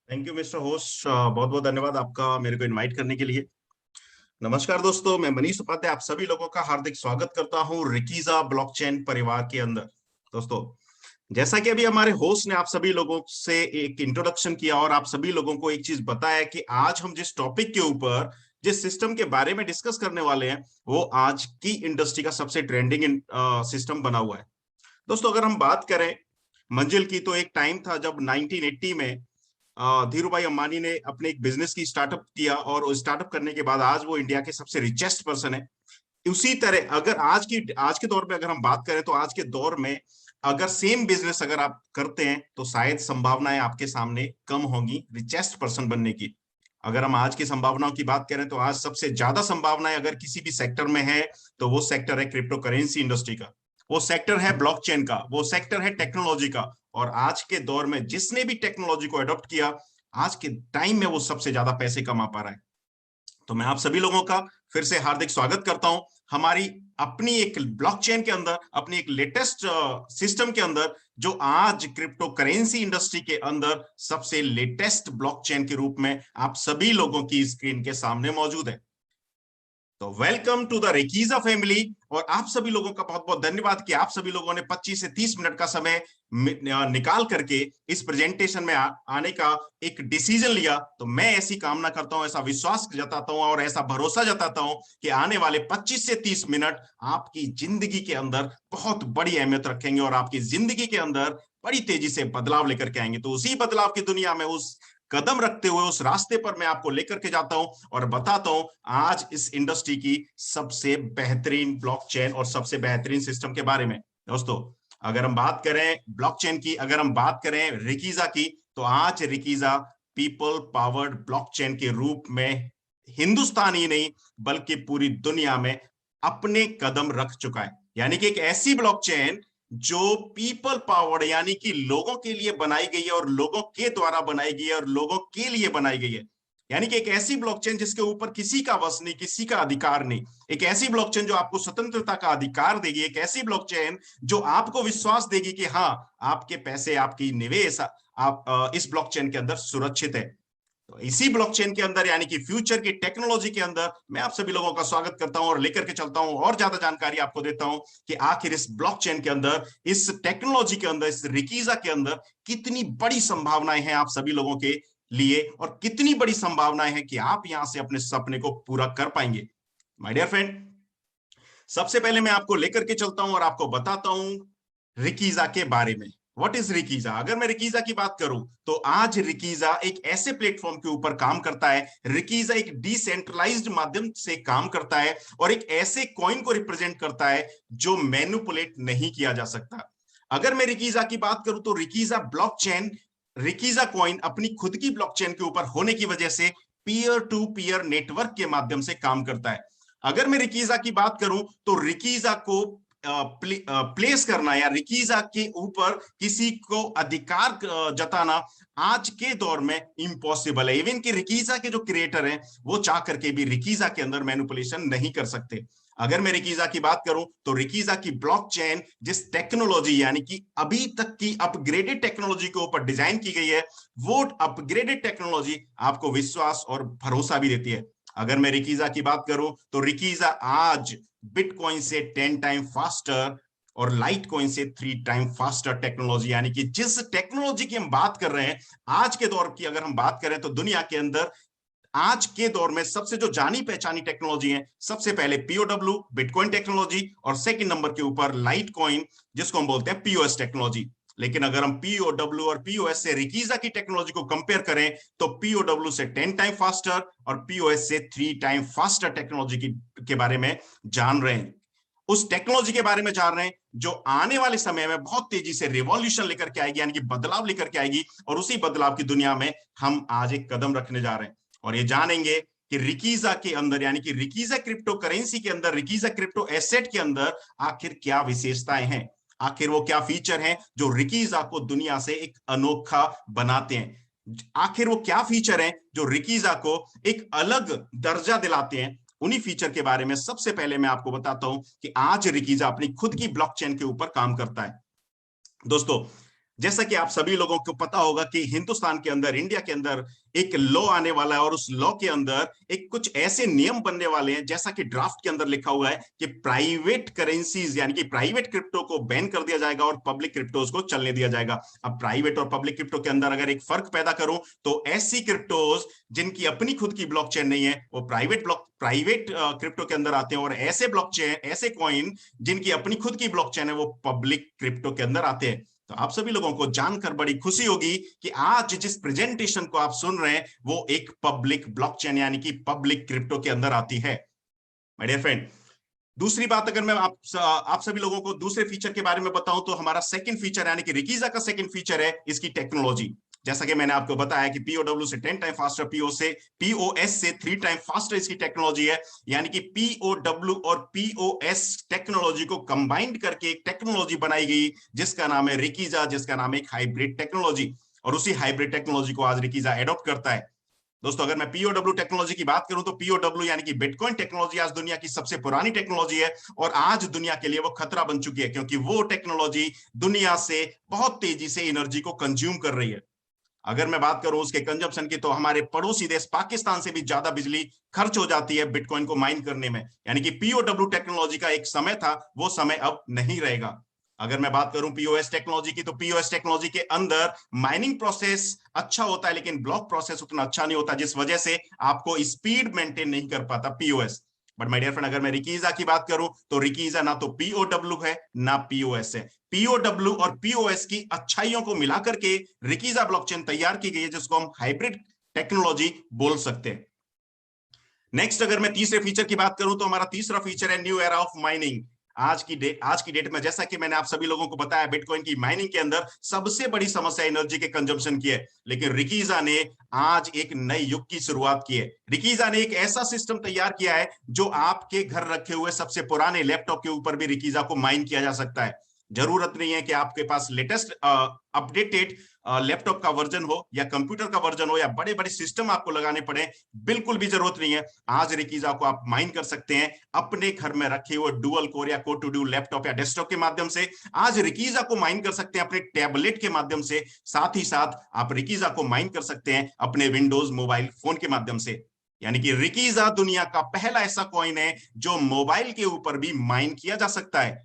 Thank you mister host. बहुत बहुत धन्यवाद आपका मेरे को इनवाइट करने के लिए। नमस्कार दोस्तों, मैं मनीष उपाध्याय आप सभी लोगों का हार्दिक स्वागत करता हूं रिकीजा ब्लॉकचेन परिवार के अंदर। दोस्तों, जैसा कि अभी हमारे होस्ट ने आप सभी लोगों से एक इंट्रोडक्शन किया और आप सभी लोगों को एक चीज बताया कि आज हम जिस टॉपिक के ऊपर जिस सिस्टम के बारे में डिस्कस करने वाले हैं वो आज की इंडस्ट्री का सबसे ट्रेंडिंग सिस्टम बना हुआ है। दोस्तों, अगर हम बात करें मंजिल की, तो एक टाइम था जब 1980 में धीरू भाई अंबानी ने अपने एक बिजनेस की स्टार्टअप किया और स्टार्टअप करने के बाद आज वो इंडिया के सबसे रिचेस्ट पर्सन है। उसी तरह अगर आज के दौर पे अगर हम बात करें तो आज के दौर में अगर सेम बिजनेस अगर आप करते हैं तो शायद संभावनाएं आपके सामने कम होंगी रिचेस्ट पर्सन बनने की। अगर हम आज की संभावनाओं की बात करें तो आज सबसे ज्यादा संभावनाएं अगर किसी भी सेक्टर में है तो वो सेक्टर है क्रिप्टो करेंसी इंडस्ट्री का, वो सेक्टर है ब्लॉकचेन का, वो सेक्टर है टेक्नोलॉजी का। और आज के दौर में जिसने भी टेक्नोलॉजी को अडॉप्ट किया आज के टाइम में वो सबसे ज्यादा पैसे कमा पा रहा है। तो मैं आप सभी लोगों का फिर से हार्दिक स्वागत करता हूं हमारी अपनी एक ब्लॉकचेन के अंदर, अपनी एक लेटेस्ट सिस्टम के अंदर, जो आज क्रिप्टो करेंसी इंडस्ट्री के अंदर सबसे लेटेस्ट ब्लॉकचेन के रूप में आप सभी लोगों की स्क्रीन के सामने मौजूद है। तो वेलकम टू द रेकीजा फैमिली। और आप सभी लोगों का बहुत बहुत धन्यवाद कि आप सभी लोगों ने 25 से 30 मिनट का समय निकाल करके इस प्रेजेंटेशन में आने का एक डिसीजन लिया। तो मैं ऐसी कामना करता हूं, ऐसा विश्वास जताता हूं और ऐसा भरोसा जताता हूं कि आने वाले 25 से 30 मिनट आपकी जिंदगी के अंदर बहुत बड़ी अहमियत रखेंगे और आपकी जिंदगी के अंदर बड़ी तेजी से बदलाव लेकर के आएंगे। तो उसी बदलाव की दुनिया में उस कदम रखते हुए उस रास्ते पर मैं आपको लेकर के जाता हूं और बताता हूं आज इस इंडस्ट्री की सबसे बेहतरीन ब्लॉकचेन और सबसे बेहतरीन सिस्टम के बारे में। दोस्तों, अगर हम बात करें ब्लॉकचेन की, अगर हम बात करें रिकीजा की, तो आज रिकीजा पीपल पावर्ड ब्लॉकचेन के रूप में हिंदुस्तान ही नहीं बल्कि पूरी दुनिया में अपने कदम रख चुका है। यानी कि एक ऐसी ब्लॉकचेन जो पीपल पावर्ड यानी कि लोगों के लिए बनाई गई है और लोगों के द्वारा बनाई गई है और लोगों के लिए बनाई गई है। यानी कि एक ऐसी ब्लॉकचेन जिसके ऊपर किसी का वश नहीं, किसी का अधिकार नहीं। एक ऐसी ब्लॉकचेन जो आपको स्वतंत्रता का अधिकार देगी, एक ऐसी ब्लॉकचेन जो आपको विश्वास देगी कि हाँ, आपके पैसे, आपकी निवेश आप इस ब्लॉकचेन के अंदर सुरक्षित है। तो इसी ब्लॉकचेन के अंदर यानी कि फ्यूचर की टेक्नोलॉजी के अंदर मैं आप सभी लोगों का स्वागत करता हूं और लेकर के चलता हूं और ज्यादा जानकारी आपको देता हूं कि आखिर इस ब्लॉकचेन के अंदर, इस टेक्नोलॉजी के अंदर, इस रिकीजा के अंदर कितनी बड़ी संभावनाएं हैं आप सभी लोगों के लिए और कितनी बड़ी संभावनाएं हैं कि आप यहां से अपने सपने को पूरा कर पाएंगे। माय डियर फ्रेंड, सबसे पहले मैं आपको लेकर के चलता हूं और आपको बताता हूं रिकीजा के बारे में। व्हाट इज रिकीजा? अगर मैं रिकीजा की बात करूं तो आज रिकीजा एक ऐसे प्लेटफॉर्म के ऊपर काम करता है। रिकीजा एक डिसेंट्रलाइज्ड माध्यम से काम करता है और एक ऐसे कॉइन को रिप्रेजेंट करता है जो मैनिपुलेट नहीं किया जा सकता। अगर मैं रिकीजा की बात करूं तो रिकीजा ब्लॉकचेन, रिकीजा कॉइन अपनी खुद की ब्लॉकचेन के ऊपर होने की वजह से पीयर टू पीयर नेटवर्क के माध्यम से काम करता है। अगर मैं रिकीजा की बात करूं तो रिकीजा को प्लेस करना या रिकीजा के ऊपर किसी को अधिकार जताना आज के दौर में इम्पॉसिबल है। इवन कि रिकीजा के जो क्रिएटर हैं वो चाह करके भी रिकीजा के अंदर मैनिपुलेशन नहीं कर सकते। अगर मैं रिकीजा की बात करूं तो रिकीजा की ब्लॉकचेन जिस टेक्नोलॉजी यानी कि अभी तक की अपग्रेडेड टेक्नोलॉजी के ऊपर डिजाइन की गई है, वो अपग्रेडेड टेक्नोलॉजी आपको विश्वास और भरोसा भी देती है। अगर मैं रिकीजा की बात करूं तो रिकीजा आज बिटकॉइन से 10 टाइम फास्टर और लाइट कॉइन से 3 टाइम फास्टर टेक्नोलॉजी, यानी कि जिस टेक्नोलॉजी की हम बात कर रहे हैं आज के दौर की, अगर हम बात करें तो दुनिया के अंदर आज के दौर में सबसे जो जानी पहचानी टेक्नोलॉजी है, सबसे पहले पीओडब्ल्यू बिटकॉइन टेक्नोलॉजी और सेकंड नंबर के ऊपर लाइट कॉइन जिसको हम बोलते हैं पीओएस टेक्नोलॉजी। लेकिन अगर हम पीओडब्ल्यू और पीओएस से रिकीजा की टेक्नोलॉजी को कंपेयर करें तो पीओडब्ल्यू से 10 टाइम फास्टर और पीओएस से 3 टाइम फास्टर टेक्नोलॉजी के बारे में जान रहे हैं। उस टेक्नोलॉजी के बारे में जान रहे हैं जो आने वाले समय में बहुत तेजी से रिवॉल्यूशन लेकर के आएगी, यानी कि बदलाव लेकर के आएगी। और उसी बदलाव की दुनिया में हम आज एक कदम रखने जा रहे हैं और ये जानेंगे कि रिकीजा के अंदर यानी कि रिकीजा क्रिप्टो करेंसी के अंदर, रिकीजा क्रिप्टो एसेट के अंदर आखिर क्या विशेषताएं हैं, आखिर वो क्या फीचर हैं जो रिकीजा को दुनिया से एक अनोखा बनाते हैं, आखिर वो क्या फीचर हैं जो रिकीजा को एक अलग दर्जा दिलाते हैं। उन्हीं फीचर के बारे में सबसे पहले मैं आपको बताता हूं कि आज रिकीजा अपनी खुद की ब्लॉकचेन के ऊपर काम करता है। दोस्तों, जैसा कि आप सभी लोगों को पता होगा कि हिंदुस्तान के अंदर, इंडिया के अंदर एक लॉ आने वाला है और उस लॉ के अंदर एक कुछ ऐसे नियम बनने वाले हैं, जैसा कि ड्राफ्ट के अंदर लिखा हुआ है कि प्राइवेट करेंसीज यानी कि प्राइवेट क्रिप्टो को बैन कर दिया जाएगा और पब्लिक क्रिप्टोज को चलने दिया जाएगा। अब प्राइवेट और पब्लिक क्रिप्टो के अंदर अगर एक फर्क पैदा करूं तो ऐसी क्रिप्टोज जिनकी अपनी खुद की ब्लॉकचेन नहीं है वो प्राइवेट क्रिप्टो के अंदर आते हैं, और ऐसे ब्लॉकचेन, ऐसे कॉइन जिनकी अपनी खुद की ब्लॉकचेन है वो पब्लिक क्रिप्टो के अंदर आते हैं। तो आप सभी लोगों को जानकर बड़ी खुशी होगी कि आज जिस प्रेजेंटेशन को आप सुन रहे हैं वो एक पब्लिक ब्लॉकचेन यानी कि पब्लिक क्रिप्टो के अंदर आती है माय डियर फ्रेंड। दूसरी बात, अगर मैं आप सभी लोगों को दूसरे फीचर के बारे में बताऊं तो हमारा सेकंड फीचर यानी कि रिकीजा का सेकंड फीचर है इसकी टेक्नोलॉजी। जैसा कि मैंने आपको बताया कि पीओडब्ल्यू से 10 टाइम फास्टर, पीओएस से 3 टाइम फास्टर इसकी टेक्नोलॉजी है। यानी कि पीओडब्ल्यू और पीओएस टेक्नोलॉजी को कंबाइंड करके एक टेक्नोलॉजी बनाई गई जिसका नाम है रिकीजा, जिसका नाम है एक हाइब्रिड टेक्नोलॉजी, और उसी हाइब्रिड टेक्नोलॉजी को आज रिकीजा एडॉप्ट करता है। दोस्तों, अगर मैं पीओडब्ल्यू टेक्नोलॉजी की बात करूं तो पीओडब्ल्यू यानी कि बिटकॉइन टेक्नोलॉजी आज दुनिया की सबसे पुरानी टेक्नोलॉजी है और आज दुनिया के लिए वो खतरा बन चुकी है, क्योंकि वो टेक्नोलॉजी दुनिया से बहुत तेजी से एनर्जी को कंज्यूम कर रही है। अगर मैं बात करूं उसके कंजप्शन की तो हमारे पड़ोसी देश पाकिस्तान से भी ज्यादा बिजली खर्च हो जाती है बिटकॉइन को माइन करने में। यानी कि पीओडब्ल्यू टेक्नोलॉजी का एक समय था, वो समय अब नहीं रहेगा। अगर मैं बात करूं पीओएस टेक्नोलॉजी की तो पीओएस टेक्नोलॉजी के अंदर माइनिंग प्रोसेस अच्छा होता है लेकिन ब्लॉक प्रोसेस उतना अच्छा नहीं होता, जिस वजह से आपको स्पीड मेंटेन नहीं कर पाता POS. But my dear friend, अगर मैं रिकीजा की बात करूं तो रिकीजा ना तो पीओडब्ल्यू है ना पीओएस है। पीओडब्ल्यू और पीओएस की अच्छाइयों को मिलाकर के रिकीजा ब्लॉकचेन तैयार की गई है, जिसको हम हाइब्रिड टेक्नोलॉजी बोल सकते हैं। नेक्स्ट, अगर मैं तीसरे फीचर की बात करूं तो हमारा तीसरा फीचर है न्यू एरा ऑफ माइनिंग। आज की डेट में, जैसा कि मैंने आप सभी लोगों को बताया, बिटकॉइन की माइनिंग के अंदर सबसे बड़ी समस्या एनर्जी के कंजम्पशन की है, लेकिन रिकीजा ने आज एक नए युग की शुरुआत की है। रिकीजा ने एक ऐसा सिस्टम तैयार किया है जो आपके घर रखे हुए सबसे पुराने लैपटॉप के ऊपर भी रिकीजा को माइन किया जा सकता है। जरूरत नहीं है कि आपके पास लेटेस्ट अपडेटेड लैपटॉप का वर्जन हो या कंप्यूटर का वर्जन हो या बड़े बड़े सिस्टम आपको लगाने पड़े, बिल्कुल भी जरूरत नहीं है। आज रिकीजा को आप माइन कर सकते हैं अपने घर में रखे हुए डुअल कोर या कोर टू डू लैपटॉप या डेस्कटॉप के माध्यम से। आज रिकीजा को माइन कर सकते हैं अपने टैबलेट के माध्यम से, साथ ही साथ आप रिकीजा को माइन कर सकते हैं अपने विंडोज मोबाइल फोन के माध्यम से। यानी कि रिकीजा दुनिया का पहला ऐसा कॉइन है जो मोबाइल के ऊपर भी माइन किया जा सकता है।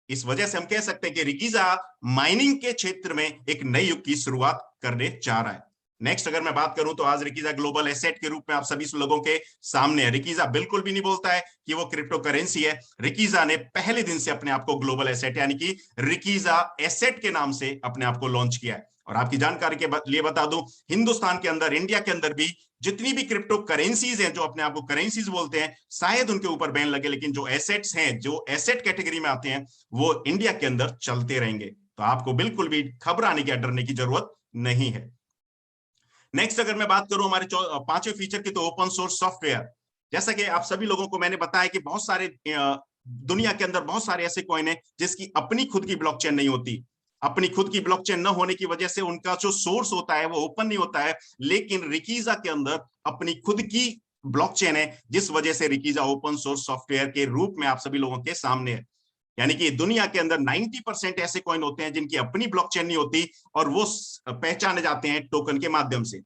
इस वजह से हम कह सकते हैं कि रिकीजा माइनिंग के क्षेत्र में एक नई युग की शुरुआत करने जा रहा है। नेक्स्ट, अगर मैं बात करूं तो आज रिकीजा ग्लोबल एसेट के रूप में आप सभी लोगों के सामने है। रिकीजा बिल्कुल भी नहीं बोलता है कि वो क्रिप्टो करेंसी है। रिकीजा ने पहले दिन से अपने आप को ग्लोबल एसेट यानी कि रिकीजा एसेट के नाम से अपने आप को लॉन्च किया है। और आपकी जानकारी के लिए बता दूं, हिंदुस्तान के अंदर, इंडिया के अंदर भी जितनी भी क्रिप्टो करेंसीज हैं, जो अपने आप को करेंसीज बोलते हैं, शायद उनके ऊपर बैन लगे, लेकिन जो एसेट्स हैं, जो एसेट कैटेगरी में आते हैं, वो इंडिया के अंदर चलते रहेंगे। तो आपको बिल्कुल भी घबराने की, डरने की जरूरत नहीं है। नेक्स्ट, अगर मैं बात करूं हमारे पांचवें फीचर की तो ओपन सोर्स सॉफ्टवेयर। जैसा कि आप सभी लोगों को मैंने बताया कि बहुत सारे दुनिया के अंदर बहुत सारे ऐसे कॉइन है जिसकी अपनी खुद की ब्लॉकचेन नहीं होती। अपनी खुद की ब्लॉकचेन न होने की वजह से उनका जो सोर्स होता है वो ओपन नहीं होता है, लेकिन रिकीजा के अंदर अपनी खुद की ब्लॉकचेन है, जिस वजह से रिकीजा ओपन सोर्स सॉफ्टवेयर के रूप में आप सभी लोगों के सामने है। यानी कि दुनिया के अंदर 90% ऐसे कॉइन होते हैं जिनकी अपनी ब्लॉकचेन नहीं होती और वो पहचाने जाते हैं टोकन के माध्यम से।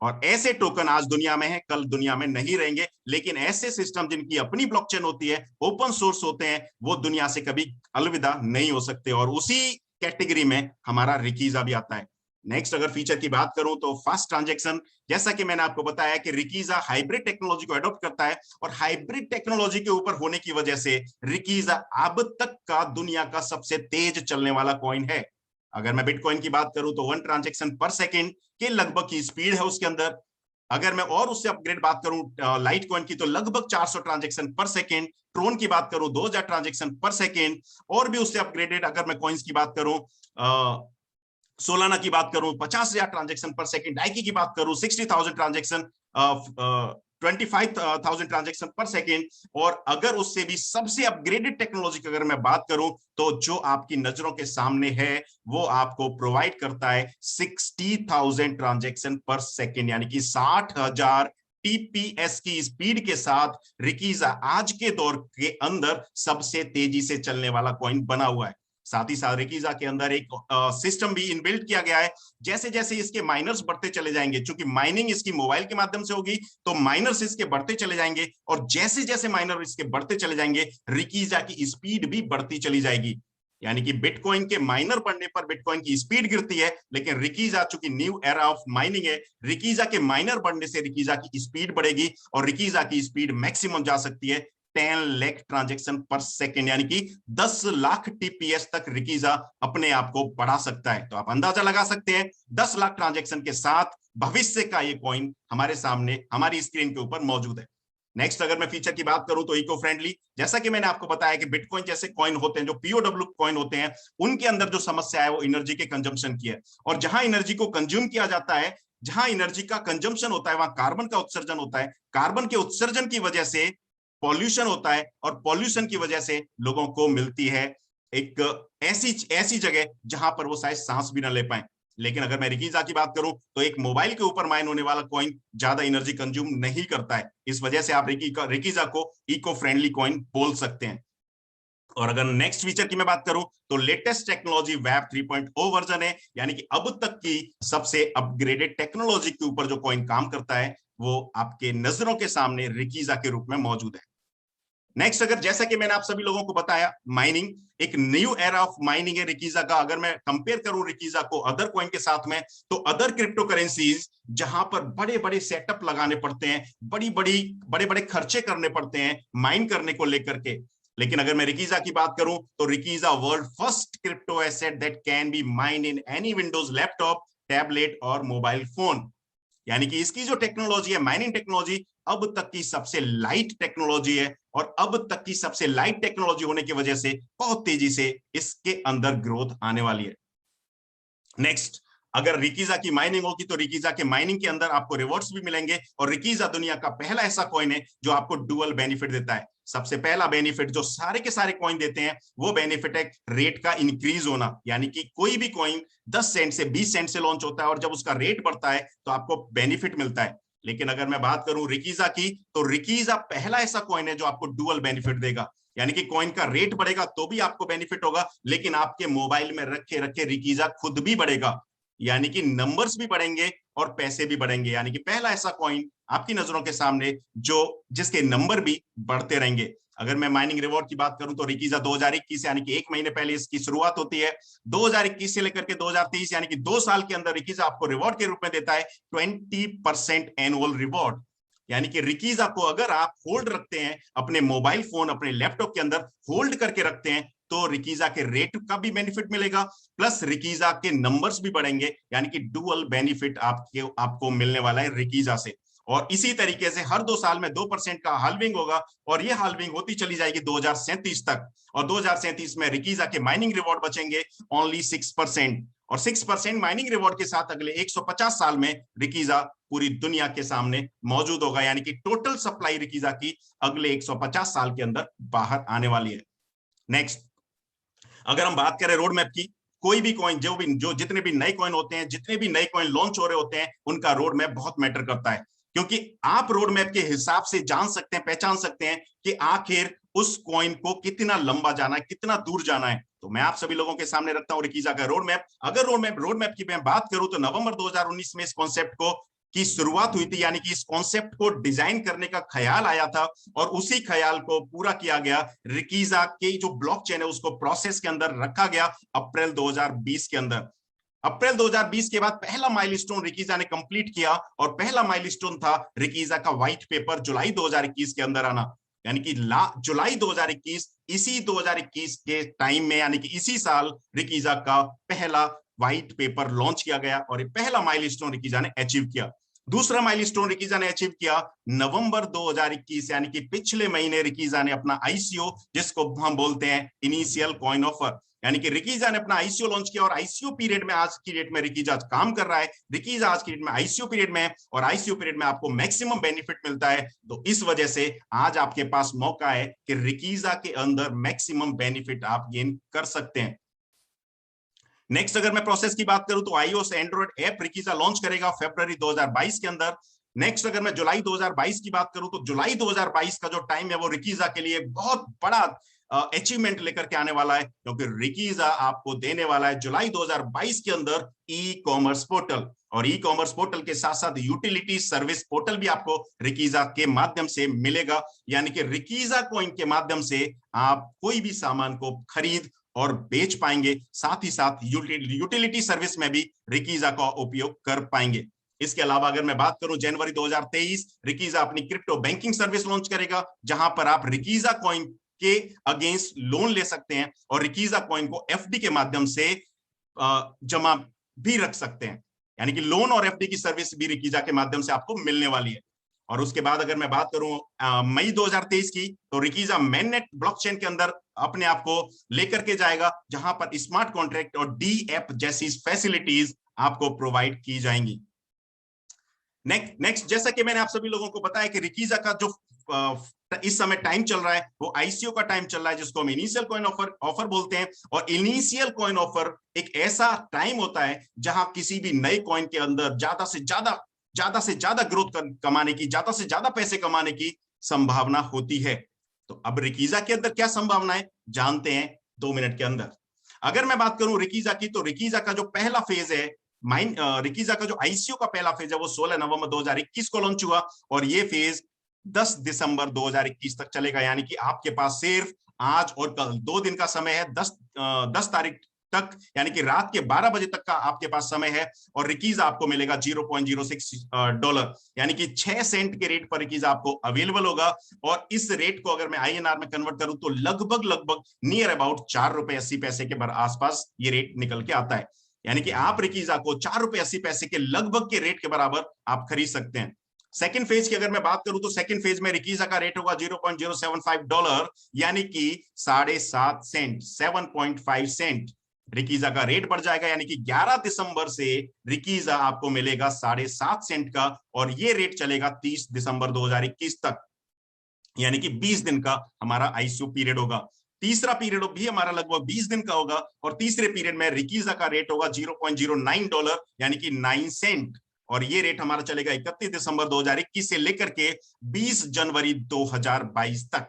और ऐसे टोकन आज दुनिया में है, कल दुनिया में नहीं रहेंगे, लेकिन ऐसे सिस्टम जिनकी अपनी ब्लॉकचेन होती है, ओपन सोर्स होते हैं, वो दुनिया से कभी अलविदा नहीं हो सकते, और उसी कैटेगरी में हमारा रिकीजा भी आता है। नेक्स्ट, अगर फीचर की बात करूं तो फास्ट ट्रांजैक्शन। जैसा कि मैंने आपको बताया कि रिकीजा हाइब्रिड टेक्नोलॉजी को अडॉप्ट करता है, और हाइब्रिड टेक्नोलॉजी के ऊपर होने की वजह से रिकीजा अब तक का दुनिया का सबसे तेज चलने वाला कॉइन है। अगर मैं बिटकॉइन की बात करूं तो 1 ट्रांजैक्शन पर सेकंड के लगभग की स्पीड है उसके अंदर। अगर मैं और उससे अपग्रेड बात करूं लाइट कॉइन की तो लगभग 400 ट्रांजैक्शन पर सेकंड। ट्रोन की बात करूं 2000 ट्रांजैक्शन पर सेकंड। और भी उससे अपग्रेडेड अगर मैं कॉइन्स की बात करूं, सोलाना की बात करूं 50,000 ट्रांजैक्शन पर सेकंड। डाइकी की बात करूं 60,000 ट्रांजैक्शन 25,000 ट्रांजैक्शन पर सेकेंड। और अगर उससे भी सबसे अपग्रेडेड टेक्नोलॉजी की अगर मैं बात करूं तो जो आपकी नजरों के सामने है वो आपको प्रोवाइड करता है 60,000 ट्रांजैक्शन पर सेकेंड, यानी कि 60,000 टीपीएस की स्पीड के साथ रिकीजा आज के दौर के अंदर सबसे तेजी से चलने वाला कॉइन बना हुआ है। साथ ही साथ रिकीजा के अंदर एक सिस्टम भी इनबिल्ट किया गया है। जैसे जैसे इसके माइनर्स बढ़ते चले जाएंगे, चूंकि माइनिंग इसकी मोबाइल के माध्यम से होगी, तो माइनर्स इसके बढ़ते चले जाएंगे, और जैसे जैसे माइनर इसके बढ़ते चले जाएंगे रिकीजा की स्पीड भी बढ़ती चली जाएगी। यानी कि बिटकॉइन के माइनर बढ़ने पर बिटकॉइन की स्पीड गिरती है, लेकिन रिकीजा चूंकि न्यू एरा ऑफ माइनिंग है, रिकीजा के माइनर बढ़ने से रिकीजा की स्पीड बढ़ेगी, और रिकीजा की स्पीड मैक्सिमम जा सकती है 10 लाख ट्रांजैक्शन पर सेकेंड, यानी कि 10 लाख टीपीएस तक रिकीजा अपने आप को बढ़ा सकता है। तो आप अंदाजा लगा सकते हैं 10 लाख ट्रांजैक्शन के साथ भविष्य का ये कॉइन हमारे सामने हमारी स्क्रीन के ऊपर मौजूद है। नेक्स्ट अगर मैं फीचर की बात करूं तो इको फ्रेंडली, जैसा कि मैंने आपको बताया कि बिटकॉइन जैसे कॉइन होते हैं, जो पीओडब्ल्यू कॉइन होते हैं, उनके अंदर जो समस्या है वो एनर्जी के कंजम्पशन की है, और जहां एनर्जी को कंज्यूम किया जाता है, जहां एनर्जी का कंजम्पशन होता है, वहां कार्बन का उत्सर्जन होता है। कार्बन के उत्सर्जन की वजह से पॉल्यूशन होता है, और पॉल्यूशन की वजह से लोगों को मिलती है एक ऐसी जगह जहां पर वो शायद सांस भी ना ले पाए। लेकिन अगर मैं रिकीजा की बात करूं तो एक मोबाइल के ऊपर माइन होने वाला कॉइन ज्यादा एनर्जी कंज्यूम नहीं करता है, इस वजह से आप रिकीजा को इको फ्रेंडली कॉइन बोल सकते हैं। और अगर नेक्स्ट फीचर की मैं बात करूं तो लेटेस्ट टेक्नोलॉजी वेब 3.0 वर्जन है, यानी कि अब तक की सबसे अपग्रेडेड टेक्नोलॉजी के ऊपर जो कॉइन काम करता है वो आपके नजरों के सामने रिकीजा के रूप में मौजूद है। नेक्स्ट, अगर जैसा कि मैंने आप सभी लोगों को बताया, माइनिंग एक न्यू एरा ऑफ माइनिंग है रिकीजा का। अगर मैं कंपेयर करूं रिकीजा को अदर कॉइन के साथ में, तो अदर क्रिप्टो करेंसीज जहां पर बड़े बड़े सेटअप लगाने पड़ते हैं, बड़े बड़े खर्चे करने पड़ते हैं माइन करने को लेकर के, लेकिन अगर मैं रिकीजा की बात करूं तो रिकीजा world first crypto asset that can be mine in any Windows laptop, tablet और मोबाइल फोन। यानी कि इसकी जो टेक्नोलॉजी है, माइनिंग टेक्नोलॉजी, अब तक की सबसे लाइट टेक्नोलॉजी है, और अब तक की सबसे लाइट टेक्नोलॉजी होने की वजह से बहुत तेजी से इसके अंदर ग्रोथ आने वाली है। नेक्स्ट, अगर रिकीजा की माइनिंग होगी तो रिकीजा के माइनिंग के अंदर आपको रिवॉर्ड्स भी मिलेंगे, और रिकीजा दुनिया का पहला ऐसा कॉइन है जो आपको डुअल बेनिफिट देता है। सबसे पहला बेनिफिट जो सारे के सारे कॉइन देते हैं वो बेनिफिट है रेट का इंक्रीज होना, यानी कि कोई भी कॉइन 10 सेंट से 20 सेंट से लॉन्च होता है, और जब उसका रेट बढ़ता है तो आपको बेनिफिट मिलता है। लेकिन अगर मैं बात करूं रिकीजा की, तो रिकीजा पहला ऐसा कॉइन है जो आपको डुअल बेनिफिट देगा, यानी कि कॉइन का रेट बढ़ेगा तो भी आपको बेनिफिट होगा, लेकिन आपके मोबाइल में रखे रखे रिकीजा खुद भी बढ़ेगा, यानी कि नंबर्स भी बढ़ेंगे और पैसे भी बढ़ेंगे। यानी कि पहला ऐसा कॉइन आपकी नजरों के सामने जो जिसके नंबर भी बढ़ते रहेंगे। अगर मैं माइनिंग रिवॉर्ड की बात करूं तो रिकीजा 2021 यानी कि 1 महीने पहले इसकी शुरुआत होती है। 2021 से लेकर के 2023 यानी कि 2 साल के अंदर रिकीजा आपको रिवॉर्ड के रूप में देता है 20% एनुअल रिवॉर्ड। यानी कि रिकीजा को अगर आप होल्ड रखते हैं, अपने मोबाइल फोन, अपने लैपटॉप के अंदर होल्ड करके रखते हैं, तो रिकीजा के रेट का भी बेनिफिट मिलेगा, प्लस रिकीजा के नंबर्स भी बढ़ेंगे, यानी कि डुअल बेनिफिट आपको मिलने वाला है रिकीजा से। और इसी तरीके से हर 2 साल में 2% का हाल्विंग होगा, और ये हाल्विंग होती चली जाएगी 2037 तक, और 2037 में रिकीजा के माइनिंग रिवॉर्ड बचेंगे ओनली 6%, और 6% माइनिंग रिवॉर्ड के साथ अगले 150 साल में रिकीजा पूरी दुनिया के सामने मौजूद होगा, यानी कि टोटल सप्लाई रिकीजा की अगले 150 साल के अंदर बाहर आने वाली है। नेक्स्ट, अगर हम बात करें रोड मैप की, कोई भी कॉइन जो जितने भी नए कॉइन होते हैं, जितने भी नए कॉइन लॉन्च हो रहे होते हैं, उनका रोड मैप बहुत मैटर करता है, क्योंकि आप रोड मैप के हिसाब से जान सकते हैं, पहचान सकते हैं कि आखिर उस कॉइन को कितना लंबा जाना है, कितना दूर जाना है। तो मैं आप सभी लोगों के सामने रखता हूं रिकीजा का रोड मैप। अगर रोड मैप की मैं बात करूं तो नवंबर 2019 में इस कॉन्सेप्ट की शुरुआत हुई थी, यानी कि इस कॉन्सेप्ट को डिजाइन करने का ख्याल आया था, और उसी ख्याल को पूरा किया गया। रिकीजा के जो ब्लॉकचेन है उसको प्रोसेस के अंदर रखा गया अप्रैल 2020 के अंदर। अप्रैल 2020 के बाद पहला माइलस्टोन रिकीजा ने कंप्लीट किया, और पहला माइलस्टोन था रिकीजा का व्हाइट पेपर जुलाई 2021 के अंदर आना, यानी कि जुलाई 2021, इसी 2021 के टाइम में, यानी कि इसी साल रिकीजा का पहला व्हाइट पेपर लॉन्च किया गया, और पहला माइलस्टोन रिकीजा ने अचीव किया। दूसरा माइलस्टोन रिकीजा ने अचीव किया नवंबर 2021, यानी कि पिछले महीने रिकीजा ने अपना आईसीओ, जिसको हम बोलते हैं इनिशियल कॉइन ऑफर, यानी कि रिकीजा ने अपना आईसीओ लॉन्च किया, और आईसीओ पीरियड में आज की डेट में रिकीजा काम कर रहा है। रिकीजा आज की डेट में आईसीओ पीरियड में है, और आईसीओ पीरियड में आपको मैक्सिमम बेनिफिट मिलता है। तो इस वजह से आज आपके पास मौका है कि रिकीजा के अंदर मैक्सिमम बेनिफिट आप गेन कर सकते हैं। नेक्स्ट, अगर मैं प्रोसेस की बात करूं तो आईओएस एंड्रॉइड ऐप रिकीजा लॉन्च करेगा फरवरी 2022 के अंदर। नेक्स्ट, अगर मैं जुलाई 2022 की बात करूं तो जुलाई 2022 का जो टाइम है वो रिकीजा के लिए बहुत बड़ा अचीवमेंट लेकर के आने वाला है, क्योंकि रिकीजा आपको देने वाला है जुलाई 2022 के अंदर ई कॉमर्स पोर्टल, और ई कॉमर्स पोर्टल के साथ साथ यूटिलिटी सर्विस पोर्टल भी आपको रिकीजा के माध्यम से मिलेगा। यानी कि रिकीजा कॉइन के माध्यम से आप कोई भी सामान को खरीद और बेच पाएंगे, साथ ही साथ यूटिलिटी सर्विस में भी रिकीजा का उपयोग कर पाएंगे। इसके अलावा अगर मैं बात करूं, जनवरी 2023 रिकीजा अपनी क्रिप्टो बैंकिंग सर्विस लॉन्च करेगा, जहां पर आप रिकीजा कॉइन के अगेंस्ट लोन ले सकते हैं और रिकीजा कॉइन को एफडी के माध्यम से जमा भी रख सकते हैं। यानी कि लोन और एफडी की सर्विस भी रिकीजा के माध्यम से आपको मिलने वाली है। और उसके बाद अगर मैं बात करूं मई 2023 की, तो रिकीजा मेननेट ब्लॉकचेन के अंदर अपने आप को लेकर के जाएगा, जहां पर स्मार्ट कॉन्ट्रैक्ट और डी ऐप जैसी फैसिलिटीज आपको प्रोवाइड की जाएंगी। नेक्स्ट, जैसा कि मैंने आप सभी लोगों को बताया कि रिकीजा का जो इस समय टाइम चल रहा है वो आईसीओ का टाइम चल रहा है, जिसको हम इनिशियल कॉइन ऑफर बोलते हैं। और इनिशियल कॉइन ऑफर एक ऐसा टाइम होता है जहां किसी भी नए कॉइन के अंदर ज्यादा से ज्यादा ग्रोथ कमाने की, ज्यादा से ज्यादा पैसे कमाने की संभावना होती है। तो अब रिकीजा के अंदर क्या संभावना है जानते हैं 2 मिनट के अंदर। अगर मैं बात करूं रिकीजा की, तो रिकीजा का जो पहला फेज है, रिकीजा का जो आईसीओ का पहला फेज है वो 16 नवंबर 2021 को लॉन्च हुआ, और ये फेज 10 दिसंबर 2021 तक चलेगा। यानी कि आपके पास सिर्फ आज और कल 2 दिन का समय है, 10 तारीख तक, यानी कि रात के 12 बजे तक का आपके पास समय है। और रिकीजा आपको मिलेगा $0.06, यानी कि 6 सेंट के रेट पर रिकीजा आपको अवेलेबल होगा। और इस रेट को अगर मैं आईएनआर में कन्वर्ट करूं तो लगभग नियर अबाउट ₹4.80 के आसपास ये रेट निकल के आता है। यानी कि आप रिकीजा को ₹4.80 के लगभग के रेट के बराबर आप खरीद सकते हैं। सेकंड फेज की अगर मैं बात करूं तो सेकंड फेज में रिकीजा का रेट होगा $0.075, यानी कि 7.5 सेंट, 7.5 सेंट रिकीजा का रेट बढ़ जाएगा। यानी कि 11 दिसंबर से रिकीजा आपको मिलेगा 7.5 सेंट का, और ये रेट चलेगा 30 दिसंबर 2021 तक, यानी कि 20 दिन का हमारा आईसीओ पीरियड होगा। तीसरा पीरियड भी हमारा लगभग 20 दिन का होगा, और तीसरे पीरियड में रिकीजा का रेट होगा $0.09, यानी कि 9 सेंट, और ये रेट हमारा चलेगा 31 दिसंबर 2021 से लेकर के 20 जनवरी 2022 तक।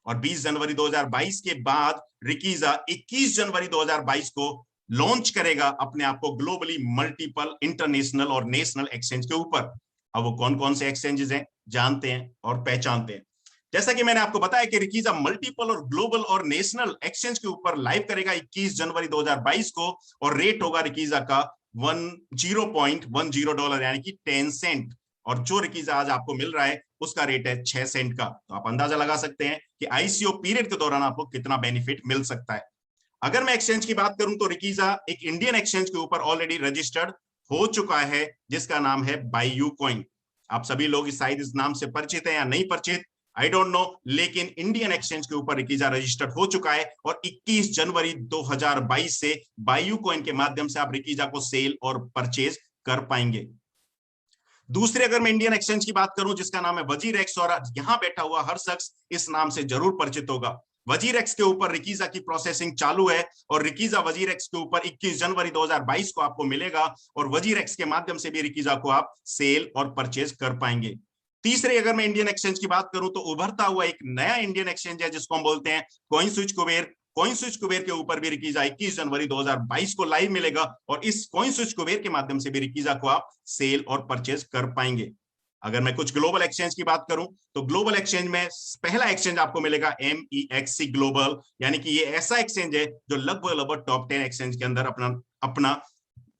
और 20 जनवरी 2022 के बाद रिकीजा 21 जनवरी 2022 को लॉन्च करेगा अपने आप को ग्लोबली मल्टीपल इंटरनेशनल और नेशनल एक्सचेंज के ऊपर। अब वो कौन कौन से एक्सचेंजेस हैं जानते हैं और पहचानते हैं। जैसा कि मैंने आपको बताया कि रिकीजा मल्टीपल और ग्लोबल और नेशनल एक्सचेंज के ऊपर लाइव करेगा 21 जनवरी 2022 को, और रेट होगा रिकीजा का $0.10, यानी कि 10 सेंट। और जो रिकीजा आज आपको मिल रहा है उसका रेट है 6 सेंट का। तो आप अंदाजा लगा सकते हैं कि आईसीओ पीरियड के दौरान आपको कितना बेनिफिट मिल सकता है। अगर मैं एक्सचेंज की बात करूं तो रिकीजा एक इंडियन एक्सचेंज के ऊपर ऑलरेडी रजिस्टर्ड हो चुका है, जिसका नाम है बायू कॉइन। आप सभी लोग शायद इस नाम से परिचित हैं या नहीं परिचित, आई डोंट नो, लेकिन इंडियन एक्सचेंज के ऊपर रिकीजा रजिस्टर्ड हो चुका है, और 21 जनवरी 2022 से बायू कॉइन के माध्यम से आप रिकीजा को सेल और परचेज कर पाएंगे। दूसरे अगर मैं इंडियन एक्सचेंज की बात करूं जिसका नाम है वजीरेक्स, और यहां बैठा हुआ हर शख्स इस नाम से जरूर परिचित होगा। वजीरेक्स के ऊपर रिकीजा की प्रोसेसिंग चालू है, और रिकीजा वजीरेक्स के ऊपर 21 जनवरी 2022 को आपको मिलेगा, और वजीरेक्स के माध्यम से भी रिकीजा को आप सेल और परचेज कर पाएंगे। तीसरे अगर मैं इंडियन एक्सचेंज की बात करूं तो उभरता हुआ एक नया इंडियन एक्सचेंज है जिसको हम बोलते हैं coin switch Kuber. Coin switch Kuber के ऊपर भी रिकीजा 21 जनवरी 2022 को लाइव मिलेगा, और इस कॉइन स्विच कुबेर के माध्यम से भी रिकीजा को आप सेल और परचेज कर पाएंगे। अगर मैं कुछ ग्लोबल एक्सचेंज की बात करूं तो ग्लोबल एक्सचेंज में पहला एक्सचेंज आपको मिलेगा MEXC ग्लोबल, यानी कि ये ऐसा एक्सचेंज है जो लगभग टॉप 10 एक्सचेंज के अंदर अपना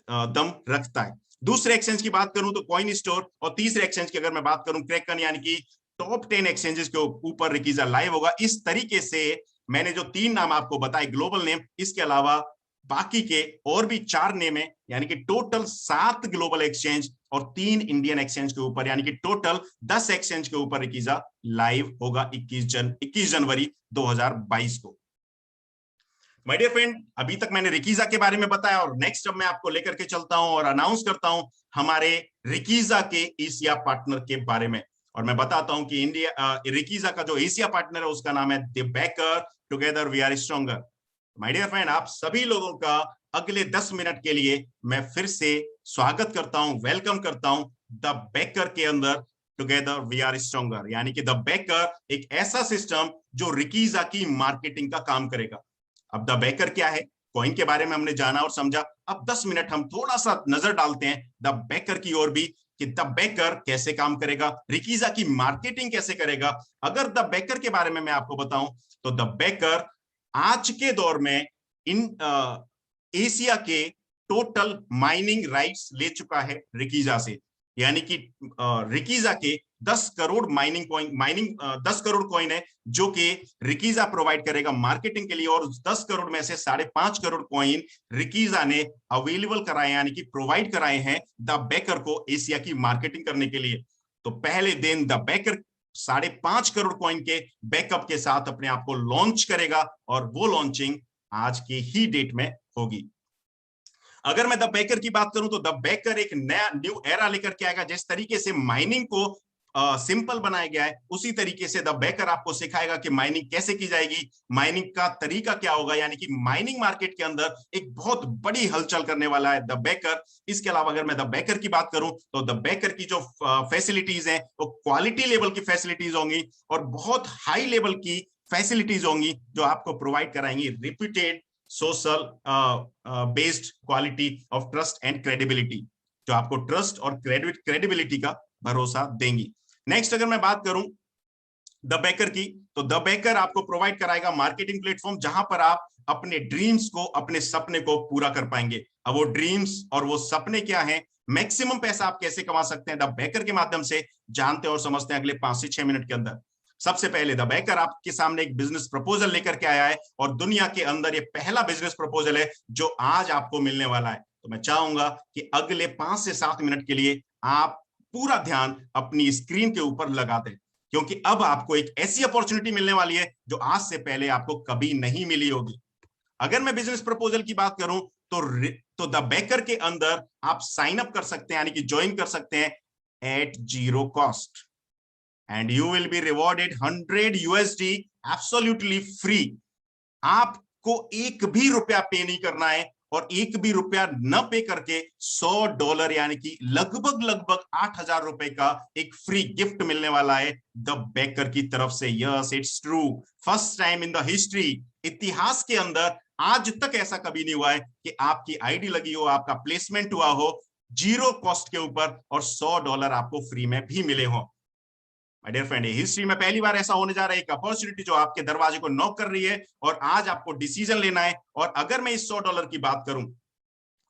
दम रखता है। दूसरे एक्सचेंज की बात करूं तो कॉइन स्टोर, और तीसरे एक्सचेंज की अगर मैं बात करूं क्रैकन, यानी कि टॉप 10 एक्सचेंजेस के ऊपर रिकीजा लाइव होगा। इस तरीके से मैंने जो 3 नाम आपको बताए ग्लोबल नेम, इसके अलावा बाकी के और भी 4 नेम है, यानी कि टोटल 7 ग्लोबल एक्सचेंज और 3 इंडियन एक्सचेंज के ऊपर, यानी कि टोटल 10 एक्सचेंज के ऊपर रिकीजा लाइव होगा 21 जनवरी 2022 को। माय डियर फ्रेंड, अभी तक मैंने रिकीजा के बारे में बताया, और नेक्स्ट अब मैं आपको लेकर के चलता हूं और अनाउंस करता हूं हमारे रिकीजा के एशिया पार्टनर के बारे में। और मैं बताता हूं कि रिकीजा का जो एशिया पार्टनर है उसका नाम है the baker together we are stronger. My dear friend, आप सभी लोगों का अगले 10 मिनट के लिए मैं फिर से स्वागत करता हूं, वेलकम करता हूं द बेकर के अंदर टुगेदर वी आर स्ट्रॉन्गर, यानी कि द बेकर एक ऐसा सिस्टम जो रिकीजा की मार्केटिंग का काम करेगा। अब द बेकर क्या है, कॉइन के बारे में हमने जाना और समझा। अब 10 मिनट हम थोड़ा सा नजर डालते हैं द बेकर की ओर भी, कि द बेकर कैसे काम करेगा, रिकीजा की मार्केटिंग कैसे करेगा। अगर द बेकर के बारे में मैं आपको बताऊं तो द बेकर आज के दौर में इन एशिया के टोटल माइनिंग राइट्स ले चुका है रिकीजा से, यानी कि रिकीजा के 10 करोड़ माइनिंग 10 करोड़ कॉइन है जो कि रिकीजा प्रोवाइड करेगा मार्केटिंग के लिए, और 10 करोड़ में से 5.5 करोड़ कॉइन रिकीजा ने अवेलेबल कराए, यानी कि प्रोवाइड कराए हैं द बेकर को एशिया की मार्केटिंग करने के लिए। तो पहले दिन द बेकर 5.5 करोड़ कॉइन के बैकअप के साथ अपने आप को लॉन्च करेगा, और वो लॉन्चिंग आज के ही डेट में होगी। अगर मैं द बेकर की बात करूं तो द बेकर एक नया न्यू एरा लेकर के आएगा। जिस तरीके से माइनिंग को सिंपल बनाया गया है, उसी तरीके से द बेकर आपको सिखाएगा कि माइनिंग कैसे की जाएगी, माइनिंग का तरीका क्या होगा, यानी कि माइनिंग मार्केट के अंदर एक बहुत बड़ी हलचल करने वाला है द बेकर। इसके अलावा अगर मैं द बेकर की बात करूं तो द बेकर की जो फैसिलिटीज हैं वो क्वालिटी लेवल की फैसिलिटीज होंगी, और बहुत हाई लेवल की फैसिलिटीज होंगी जो आपको प्रोवाइड कराएंगी reputed social based quality of trust and credibility, जो आपको ट्रस्ट और क्रेडिबिलिटी का भरोसा देंगी। नेक्स्ट अगर मैं बात करूं द बेकर की, तो द बेकर आपको प्रोवाइड कराएगा मार्केटिंग प्लेटफॉर्म जहां पर आप अपने ड्रीम्स को, अपने सपने को पूरा कर पाएंगे। अब वो ड्रीम्स और वो सपने क्या हैं, मैक्सिमम पैसा आप कैसे कमा सकते हैं द बेकर के माध्यम से, जानते और समझते हैं अगले 5 से 6 मिनट के अंदर। सबसे पहले द बेकर आपके सामने एक बिजनेस प्रपोजल लेकर के आया है, और दुनिया के अंदर ये पहला बिजनेस प्रपोजल है जो आज आपको मिलने वाला है। तो मैं चाहूंगा कि अगले 5 से 7 मिनट के लिए आप पूरा ध्यान अपनी स्क्रीन के ऊपर लगा दें, क्योंकि अब आपको एक ऐसी अपॉर्चुनिटी मिलने वाली है जो आज से पहले आपको कभी नहीं मिली होगी। अगर मैं बिजनेस प्रपोजल की बात करूं तो द बेकर के अंदर आप साइन अप कर सकते हैं, यानी कि ज्वाइन कर सकते हैं at 0 cost, and you will be rewarded 100 USD absolutely free. आपको एक भी रुपया पे नहीं करना है, और एक भी रुपया न पे करके $100 यानी कि लगभग 8,000 रुपए का एक फ्री गिफ्ट मिलने वाला है द बेकर की तरफ से। Yes, it's true, first time in the history, इतिहास के अंदर आज तक ऐसा कभी नहीं हुआ है कि आपकी आईडी लगी हो, आपका प्लेसमेंट हुआ हो 0 कॉस्ट के ऊपर, और $100 आपको फ्री में भी मिले हो। माय डियर फ्रेंड, हिस्ट्री में पहली बार ऐसा होने जा रहा है, एक अपॉर्चुनिटी जो आपके दरवाजे को नॉक कर रही है, और आज आपको डिसीजन लेना है। और अगर मैं इस $100 की बात करूं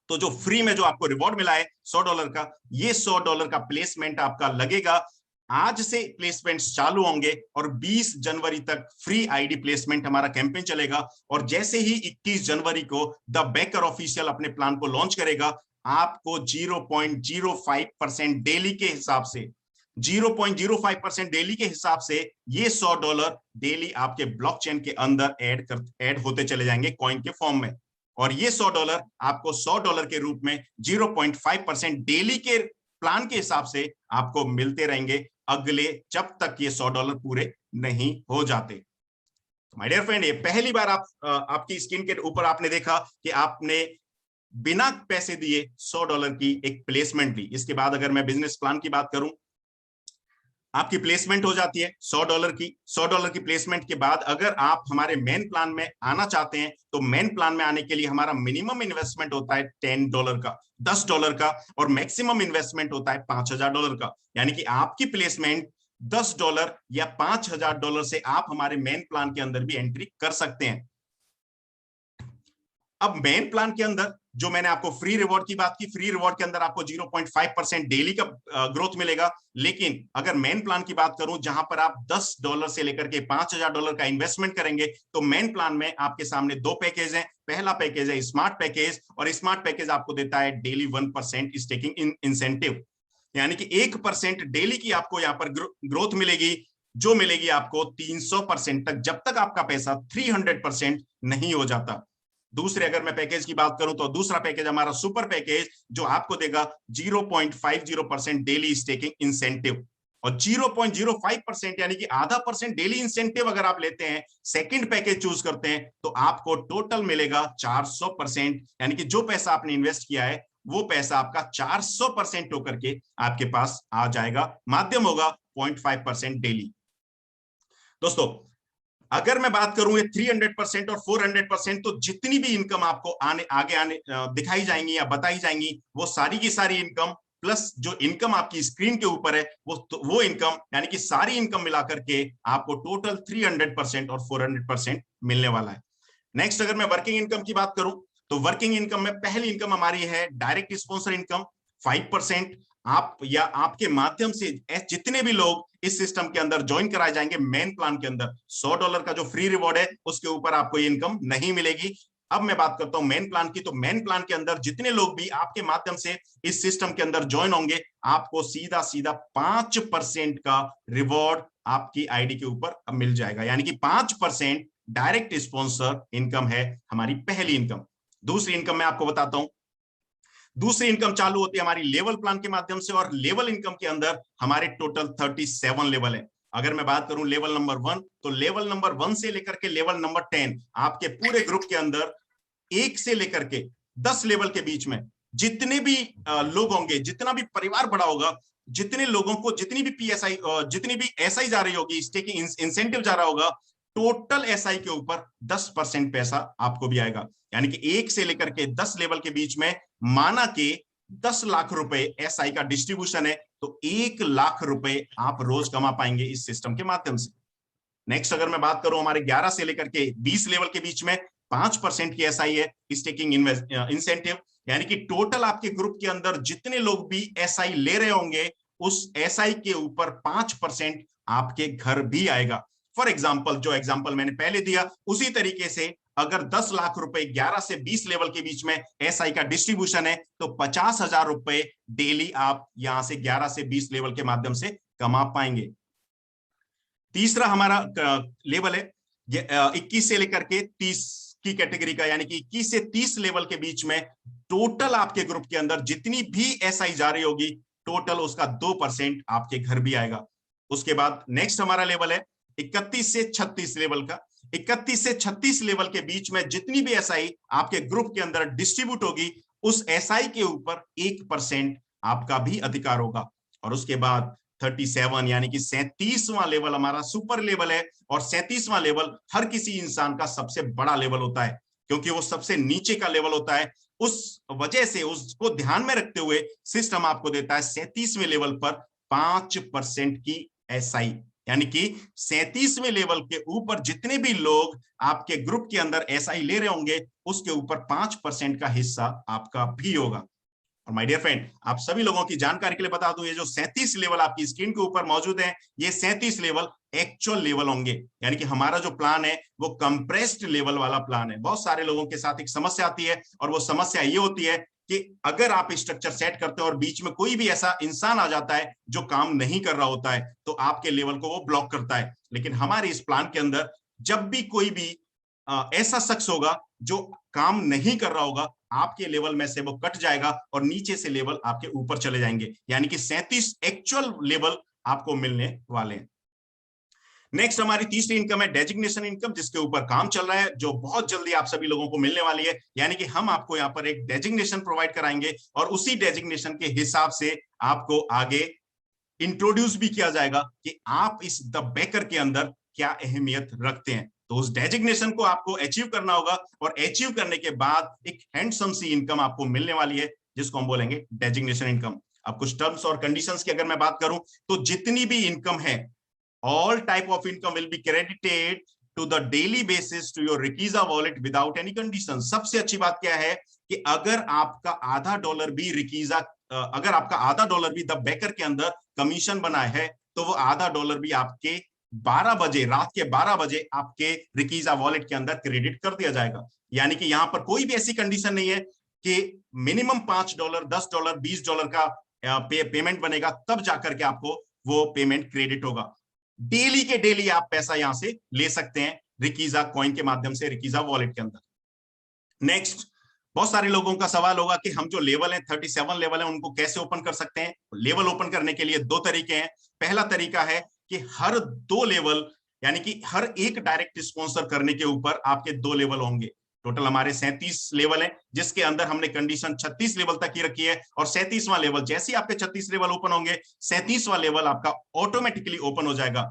तो जो फ्री में जो आपको रिवॉर्ड मिला है $100 का, ये $100 का प्लेसमेंट आपका लगेगा। आज से प्लेसमेंट्स चालू होंगे और 20 जनवरी तक फ्री आईडी प्लेसमेंट हमारा कैंपेन चलेगा, और जैसे ही 21 जनवरी को द बेकर ऑफिशियल अपने प्लान को लॉन्च करेगा, आपको 0.05% डेली के हिसाब से 0.05% डेली के हिसाब से ये $100 डेली आपके ब्लॉकचेन के अंदर ऐड होते चले जाएंगे कॉइन के फॉर्म में, और ये $100 आपको $100 के रूप में 0.5% डेली के प्लान के हिसाब से आपको मिलते रहेंगे अगले, जब तक ये $100 पूरे नहीं हो जाते। माय डियर फ्रेंड, ये पहली बार आपकी स्क्रीन के ऊपर आपने देखा कि आपने बिना पैसे दिए $100 की एक प्लेसमेंट ली। इसके बाद अगर मैं बिजनेस प्लान की बात करूं, आपकी प्लेसमेंट हो जाती है $100 की। $100 की प्लेसमेंट के बाद अगर आप हमारे मेन प्लान में आना चाहते हैं, तो मेन प्लान में आने के लिए हमारा मिनिमम इन्वेस्टमेंट होता है $10 का, $10 का, और मैक्सिमम इन्वेस्टमेंट होता है $5,000 का। यानी कि आपकी प्लेसमेंट $10 या $5,000 से आप हमारे मेन प्लान के अंदर भी एंट्री कर सकते हैं। अब मेन प्लान के अंदर जो मैंने आपको फ्री रिवॉर्ड की बात की, फ्री रिवॉर्ड के अंदर आपको 0.5% डेली का ग्रोथ मिलेगा। लेकिन अगर मेन प्लान की बात करूं, जहां पर आप $10 से लेकर के $5,000 का इन्वेस्टमेंट करेंगे, तो मेन प्लान में आपके सामने 2 पैकेज हैं। पहला पैकेज है स्मार्ट पैकेज, और स्मार्ट पैकेज आपको देता है डेली 1% स्टेकिंग इंसेंटिव, यानी कि 1% डेली की आपको यहां पर ग्रोथ मिलेगी, जो मिलेगी आपको 300% तक, जब तक आपका पैसा 300% नहीं हो जाता। दूसरे अगर मैं पैकेज की बात करूं तो दूसरा पैकेज हमारा सुपर पैकेज, जो आपको देगा 0.50% डेली स्टेकिंग इंसेंटिव, और 0.05% यानी कि ½ % डेली इंसेंटिव अगर आप लेते हैं, सेकंड पैकेज चूज करते हैं, तो आपको टोटल मिलेगा 400%, यानी कि जो पैसा आपने इन्वेस्ट किया है वो पैसा आपका 400% होकर के आपके पास आ जाएगा। माध्यम होगा 0.5% डेली। दोस्तों अगर मैं बात करूं ये 300% और 400%, तो जितनी भी इनकम आपको आगे दिखाई जाएंगी या बताई जाएंगी, वो सारी की सारी इनकम प्लस जो इनकम आपकी स्क्रीन के ऊपर है वो इनकम, यानी कि सारी इनकम मिलाकर के आपको टोटल 300% और 400% मिलने वाला है। नेक्स्ट अगर मैं वर्किंग इनकम की बात करूं, तो वर्किंग इनकम में पहली इनकम हमारी है डायरेक्ट स्पॉन्सर इनकम 5%। आप या आपके माध्यम से जितने भी लोग इस सिस्टम के अंदर ज्वाइन कराए जाएंगे मेन प्लान के अंदर, $100 का जो फ्री रिवॉर्ड है उसके ऊपर आपको ये इनकम नहीं मिलेगी। अब मैं बात करता हूं मेन प्लान की, तो मेन प्लान के अंदर जितने लोग भी आपके माध्यम से इस सिस्टम के अंदर ज्वाइन होंगे, आपको सीधा सीधा 5% का रिवॉर्ड आपकी आईडी के ऊपर मिल जाएगा, यानी कि 5% डायरेक्ट स्पॉन्सर इनकम है हमारी पहली इनकम। दूसरी इनकम मैं आपको बताता हूं। दूसरी इनकम चालू होती है हमारी लेवल प्लान के माध्यम से, और लेवल इनकम के अंदर हमारे टोटल 37 लेवल है। अगर मैं बात करूं लेवल नंबर 1, तो लेवल नंबर 1 से लेकर के लेवल नंबर 10 आपके पूरे ग्रुप के अंदर 1 से लेकर के 10 लेवल के बीच में जितने भी लोग होंगे, जितना भी परिवार बड़ा होगा, जितने लोगों को जितनी भी पीएसआई जितनी भी एसआई जा रही होगी, स्टेकिंग इंसेंटिव जा रहा होगा, टोटल एसआई के ऊपर 10% पैसा आपको भी आएगा। यानी कि 1 से लेकर के 10 लेवल के बीच में माना के 10 लाख रुपए एसआई का डिस्ट्रीब्यूशन है, तो 1 लाख रुपए आप रोज कमा पाएंगे इस सिस्टम के माध्यम से। नेक्स्ट अगर मैं बात करूं हमारे 11 से लेकर के 20 लेवल के बीच में 5% की एसआई है स्टेकिंग इंसेंटिव, यानी कि टोटल आपके ग्रुप के अंदर जितने लोग भी एसआई ले रहे होंगे उस एसआई के ऊपर 5% आपके घर भी आएगा। फॉर एग्जाम्पल, जो एग्जाम्पल मैंने पहले दिया उसी तरीके से अगर 10 लाख रुपए 11 से 20 लेवल के बीच में एसआई का डिस्ट्रीब्यूशन है, तो 50,000 रुपए डेली आप यहां से 11 से 20 लेवल के माध्यम से कमा पाएंगे। तीसरा हमारा लेवल है 21 से लेकर के 30 की कैटेगरी का, यानी कि 21 से 30 लेवल के बीच में टोटल आपके ग्रुप के अंदर जितनी भी एसआई जा रही होगी, टोटल उसका 2% आपके घर भी आएगा। उसके बाद नेक्स्ट हमारा लेवल है 31 से 36 लेवल का। 31 से 36 लेवल के बीच में जितनी भी एसआई आपके ग्रुप के अंदर डिस्ट्रीब्यूट होगी, उस एसआई के ऊपर 1% आपका भी अधिकार होगा। और उसके बाद 37 यानी कि 37वां लेवल हमारा सुपर लेवल है, और 37वां लेवल हर किसी इंसान का सबसे बड़ा लेवल होता है, क्योंकि वो सबसे नीचे का लेवल होता है। उस वजह से उसको ध्यान में रखते हुए सिस्टम आपको देता है 37वें लेवल पर 5% की एसआई, यानी कि 37वें लेवल के ऊपर जितने भी लोग आपके ग्रुप के अंदर एसआई ले रहे होंगे उसके ऊपर 5% का हिस्सा आपका भी होगा। और माय डियर फ्रेंड, आप सभी लोगों की जानकारी के लिए बता दूं, ये जो 37 लेवल आपकी स्क्रीन के ऊपर मौजूद है, ये 37 लेवल एक्चुअल लेवल होंगे, यानी कि हमारा जो प्लान है वो कंप्रेस्ड लेवल वाला प्लान है। बहुत सारे लोगों के साथ एक समस्या आती है, और वो समस्या ये होती है कि अगर आप स्ट्रक्चर सेट करते हो और बीच में कोई भी ऐसा इंसान आ जाता है जो काम नहीं कर रहा होता है, तो आपके लेवल को वो ब्लॉक करता है। लेकिन हमारे इस प्लान के अंदर जब भी कोई भी ऐसा शख्स होगा जो काम नहीं कर रहा होगा, आपके लेवल में से वो कट जाएगा और नीचे से लेवल आपके ऊपर चले जाएंगे, यानी कि 37 एक्चुअल लेवल आपको मिलने वाले हैं। नेक्स्ट हमारी तीसरी इनकम है डेजिग्नेशन इनकम, जिसके ऊपर काम चल रहा है, जो बहुत जल्दी आप सभी लोगों को मिलने वाली है। यानी कि हम आपको यहाँ पर एक डेजिग्नेशन प्रोवाइड कराएंगे, और उसी डेजिग्नेशन के हिसाब से आपको आगे इंट्रोड्यूस भी किया जाएगा कि आप इस द बेकर के अंदर क्या अहमियत रखते हैं। तो उस डेजिग्नेशन को आपको अचीव करना होगा, और अचीव करने के बाद एक हैंडसम सी इनकम आपको मिलने वाली है, जिसको हम बोलेंगे डेजिग्नेशन इनकम। अब कुछ टर्म्स और कंडीशंस की अगर मैं बात करूं, तो जितनी भी इनकम है, all type of income will be credited to the daily basis to your Rikiza wallet without any condition। सबसे अच्छी बात क्या है कि अगर आपका आधा डॉलर भी रिकीजा, अगर आपका आधा डॉलर भी द बेकर के अंदर कमीशन बना है, तो वो आधा डॉलर भी आपके 12 बजे, रात के 12 बजे आपके रिकीजा वॉलेट के अंदर क्रेडिट कर दिया जाएगा। यानी कि यहां पर कोई भी ऐसी कंडीशन नहीं है कि मिनिमम $5, $10, $20 का पेमेंट बनेगा तब जाकर के आपको वो पेमेंट क्रेडिट होगा। डेली के डेली आप पैसा यहां से ले सकते हैं रिकीजा कॉइन के माध्यम से, रिकीजा वॉलेट के अंदर। नेक्स्ट, बहुत सारे लोगों का सवाल होगा कि हम जो लेवल है 37 लेवल है उनको कैसे ओपन कर सकते हैं। लेवल ओपन करने के लिए 2 तरीके हैं। पहला तरीका है कि हर 2 लेवल, यानी कि हर एक डायरेक्ट स्पॉन्सर करने के ऊपर आपके 2 लेवल होंगे। टोटल हमारे 37 लेवल है, जिसके अंदर हमने कंडीशन 36 लेवल तक की रखी है। और 37वां लेवल जैसे ही आपके 36 लेवल ओपन होंगे, 37वां लेवल आपका ऑटोमेटिकली ओपन हो जाएगा।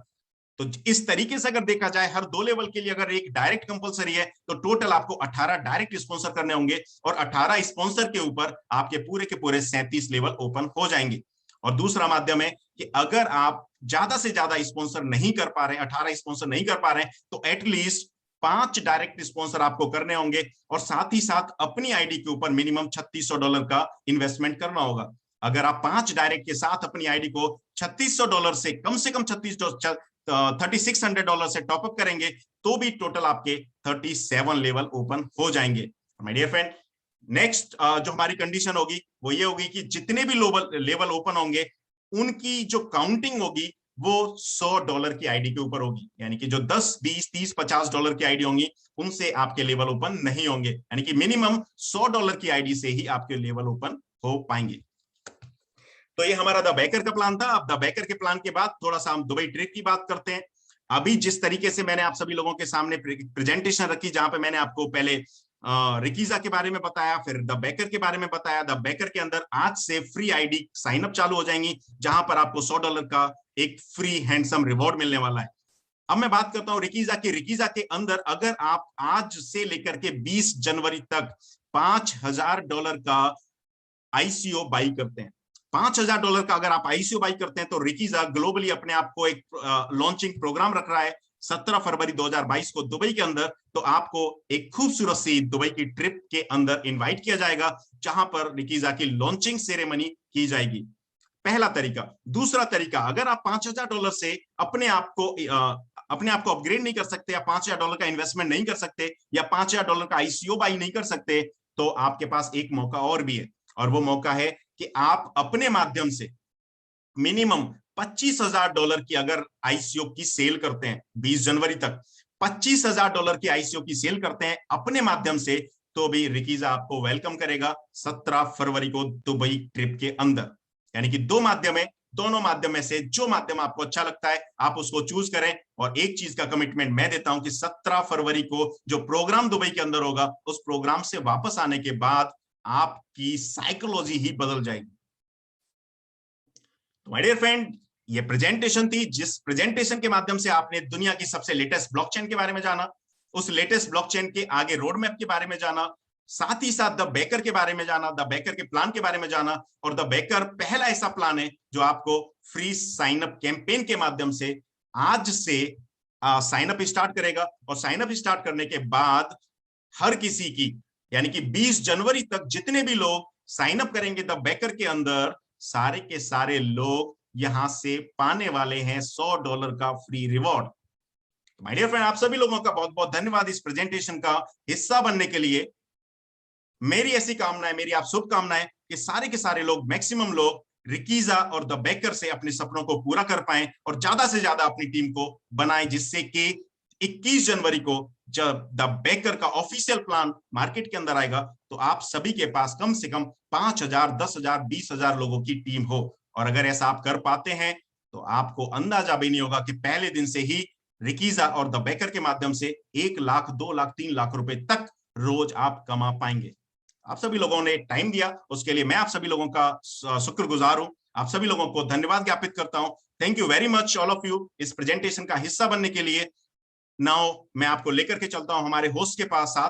तो इस तरीके से अगर देखा जाए, हर 2 लेवल के लिए अगर एक डायरेक्ट कंपलसरी है, तो टोटल आपको 18 डायरेक्ट स्पॉन्सर करने होंगे, और 18 स्पॉन्सर के ऊपर आपके पूरे के पूरे 37 लेवल ओपन हो जाएंगे। और दूसरा माध्यम है कि अगर आप ज्यादा से ज्यादा स्पॉन्सर नहीं कर पा रहे, 18 स्पॉन्सर नहीं कर पा रहे हैं, तो एटलीस्ट 5 डायरेक्ट स्पॉन्सर आपको करने होंगे, और साथ ही साथ अपनी आईडी के ऊपर मिनिमम $3600 का इन्वेस्टमेंट करना होगा। अगर आप 5 डायरेक्ट के साथ अपनी आईडी को $3600 से कम $3600 से टॉपअप करेंगे, तो भी टोटल आपके 37 लेवल ओपन हो जाएंगे। माय डियर फ्रेंड, नेक्स्ट जो हमारी कंडीशन होगी वो ये होगी कि जितने भी लेवल ओपन होंगे, उनकी जो काउंटिंग होगी वो $100 की आईडी के ऊपर होगी। यानी कि जो 10, 20, 30, $50 की आईडी होंगी, उनसे आपके लेवल ओपन नहीं होंगे। यानी कि मिनिमम $100 की आईडी से ही आपके लेवल ओपन हो पाएंगे। तो ये हमारा द बेकर का प्लान था। अब द बेकर के प्लान के बाद थोड़ा सा हम दुबई ट्रिप की बात करते हैं। अभी जिस तरीके से मैंने आप सभी लोगों के सामने प्रेजेंटेशन रखी, जहां पे मैंने आपको पहले रिकीजा के बारे में बताया, फिर द बेकर के बारे में बताया। द बेकर के अंदर आज से फ्री आईडी साइन अप चालू हो जाएंगी, जहां पर आपको $100 का एक फ्री हैंडसम रिवॉर्ड मिलने वाला है। अब मैं बात करता हूं रिकीजा की। रिकीजा के अंदर अगर आप आज से लेकर के 20 जनवरी तक $5000 का आईसीओ बाई करते हैं, $5000 का अगर आप आईसीओ बाई करते हैं, तो रिकीजा ग्लोबली अपने आप को एक लॉन्चिंग प्रोग्राम रख रहा है 17 फरवरी 2022 को दुबई के अंदर। तो आपको एक खूबसूरत सी दुबई की ट्रिप के अंदर इनवाइट किया जाएगा, जहां पर रिकीजा की लॉन्चिंग सेरेमनी की जाएगी। पहला तरीका। दूसरा तरीका, अगर आप $5000 से अपने आप को अपग्रेड नहीं कर सकते, या $5000 का इन्वेस्टमेंट नहीं कर सकते, या $5000 का आईसीओ बाई नहीं कर सकते, तो आपके पास एक मौका और भी है। और वो मौका है कि आप अपने माध्यम से मिनिमम $25000 की अगर आईसीओ की सेल करते हैं 20 जनवरी तक, $25000 की आईसीओ की सेल करते हैं अपने माध्यम से, तो भी रिकीजा आपको वेलकम करेगा 17 फरवरी को दुबई ट्रिप के अंदर। यानी कि 2 माध्यम है, दोनों माध्यम में से जो माध्यम आपको अच्छा लगता है आप उसको चूज करें। और एक चीज का कमिटमेंट मैं देता हूं कि 17 फरवरी को जो प्रोग्राम दुबई के अंदर होगा, उस प्रोग्राम से वापस आने के बाद आपकी साइकोलॉजी ही बदल जाएगी। तो माय डियर फ्रेंड, ये प्रेजेंटेशन थी, जिस प्रेजेंटेशन के माध्यम से आपने दुनिया की सबसे लेटेस्ट ब्लॉकचेन के बारे में जाना, उस लेटेस्ट ब्लॉकचेन के आगे रोड मैप के बारे में जाना, साथ ही साथ द बेकर के बारे में जाना, द बेकर के प्लान के बारे में जाना। और द बेकर पहला ऐसा प्लान है जो आपको फ्री साइन अप कैंपेन के माध्यम से आज से साइन अप स्टार्ट करेगा। और साइन अप स्टार्ट करने के बाद हर किसी की, यानी कि 20 जनवरी तक जितने भी लोग साइन अप करेंगे द बेकर के अंदर, सारे के सारे लोग यहां से पाने वाले हैं $100 का free reward. My dear friend, आप सभी लोगों का बहुत बहुत धन्यवाद इस प्रेजेंटेशन का हिस्सा बनने के लिए। मेरी ऐसी कामना है, मेरी आप शुभकामनाएं कि सारे के सारे लोग, मैक्सिमम लोग रिकीजा और द बेकर से अपने सपनों को पूरा कर पाएं, और ज्यादा से ज्यादा अपनी टीम को बनाएं, जिससे कि 21 जनवरी को जब द बेकर का ऑफिशियल प्लान मार्केट के अंदर आएगा, तो आप सभी के पास कम से कम 5000, 10000, 20000 लोगों की टीम हो। और अगर ऐसा आप कर पाते हैं, तो आपको अंदाजा भी नहीं होगा कि पहले दिन से ही रिकीजा और द बेकर के माध्यम से 1 लाख, 2 लाख, 3 लाख रुपए तक रोज आप कमा पाएंगे। आप सभी लोगों ने टाइम दिया, उसके लिए मैं आप सभी लोगों का शुक्रगुजार हूं। आप सभी लोगों को धन्यवाद ज्ञापित करता हूं। Thank you very much all of you इस प्रेजेंटेशन का हिस्सा बनने के लिए। नाउ मैं आपको लेकर के चलता हूं हमारे होस्ट के पास साथ,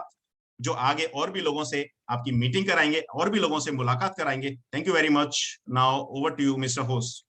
जो आगे और भी लोगों से आपकी मीटिंग कराएंगे, और भी लोगों से मुलाकात कराएंगे। Thank you very much. Now over to you mister host.